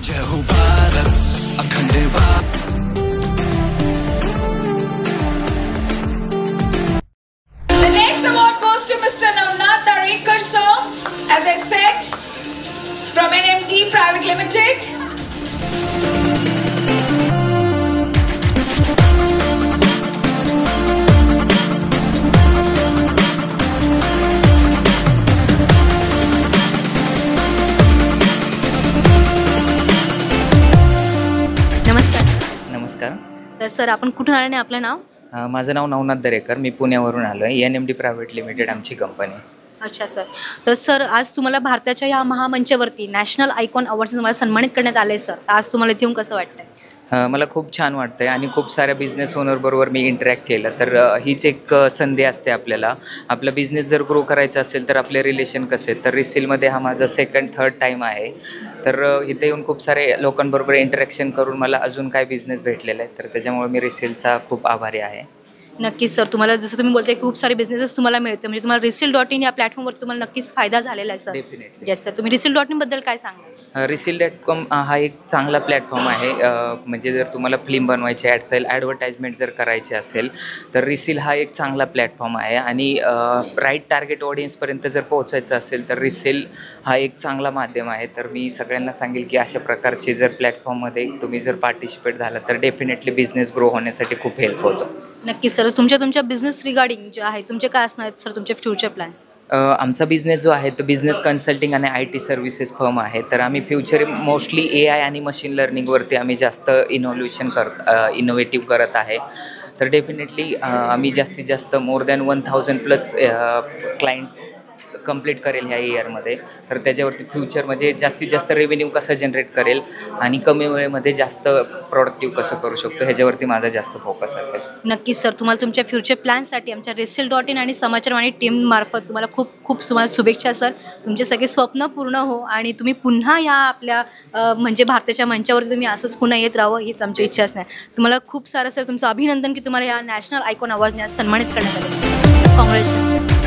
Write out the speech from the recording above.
जय हो भारत अखंड Bharat. The next award goes to Mr. Navnath Darekar sir, as I said, from NMD Private Limited. नमस्कार। तर sir आपण कुठून आले आणि आपलं नाव? माझं नाव नवनाथ दरेकर, मी पुण्यावरून आलो आहे। NMD प्रायव्हेट लिमिटेड आमची कंपनी। अच्छा सर, तर सर आज तुम्हाला भारताच्या या महामंचावरती नॅशनल आयकॉन अवॉर्ड्स तुम्हाला सन्मानित करण्यात आले सर, तर आज तुम्हाला इथे येऊन कसं वाटतंय? मला खूप छान वाटतं आहे आणि खूप साऱ्या बिझनेस ओनरबरोबर मी इंटरॅक्ट केलं तर हीच एक संधी असते आपल्याला। आपला बिझनेस जर ग्रो करायचा असेल तर आपले रिलेशन कसे, तर रिसेलमध्ये हा माझा सेकंड थर्ड टाईम आहे। तर इथे येऊन खूप सारे लोकांबरोबर इंटरॅक्शन करून मला अजून काय बिझनेस भेटलेला आहे, तर त्याच्यामुळे मी रिसेलचा खूप आभारी आहे। नक्कीच सर, तुम्हाला जसं तुम्ही बोलताय खूप सारे बिझनेसेस तुम्हाला मिळते, म्हणजे तुम्हाला Resil.in या प्लॅटफॉर्मवर तुम्हाला नक्कीच फायदा झालेला आहे सर। डेफिनेटली येस सर, तुम्ही Resil.in बद्दल काय सांगा? Resil.com हा एक चांगला प्लॅटफॉर्म आहे। म्हणजे जर तुम्हाला फिल्म बनवायची असेल, ॲडव्हर्टाइजमेंट जर करायची असेल तर रिसील हा एक चांगला प्लॅटफॉर्म आहे आणि राईट टार्गेट ऑडियन्सपर्यंत जर पोहोचायचं असेल तर रिसेल हा एक चांगला माध्यम आहे। तर मी सगळ्यांना सांगेल की अशा प्रकारचे जर प्लॅटफॉर्ममध्ये तुम्ही जर पार्टिसिपेट झाला तर डेफिनेटली बिझनेस ग्रो होण्यासाठी खूप हेल्प होतो। नक्कीच सर, तुमच्या बिझनेस रिगार्डिंग जे आहे तुमचे काय असणार आहेत सर तुमचे फ्युचर प्लॅन्स? आमचा बिझनेस जो आहे तो बिझनेस कन्सल्टिंग आणि IT सर्व्हिसेस फर्म आहे। तर आम्ही फ्युचर मोस्टली AI आणि मशीन लर्निंगवरती आम्ही जास्त इनोव्हेटिव्ह करत आहे। तर डेफिनेटली आम्ही जास्तीत जास्त मोर दॅन 1000+ क्लायंट्स कंप्लीट करेल ह्या इयरमध्ये। तर त्याच्यावरती फ्युचरमध्ये जास्तीत जास्त रेव्हेन्यू कसं जनरेट करेल आणि कमी वेळेमध्ये जास्त प्रोडक्टिव्ह कसं करू शकतो ह्याच्यावरती माझा जास्त फोकस असेल। नक्कीच सर, तुम्हाला तुमच्या फ्युचर प्लॅनसाठी आमच्या Resil.in आणि समाचारवाणी टीममार्फत तुम्हाला खूप खूप तुम्हाला शुभेच्छा सर। तुमचे सगळे स्वप्न पूर्ण हो आणि तुम्ही पुन्हा या आपल्या म्हणजे भारताच्या मंचावरती तुम्ही असंच पुन्हा येत राहावं हीच आमची इच्छा असणार। तुम्हाला खूप सारं सर तुमचं अभिनंदन की तुम्हाला या नॅशनल आयकॉन अवॉर्डने सन्मानित करण्यात आलं। Congratulation sir.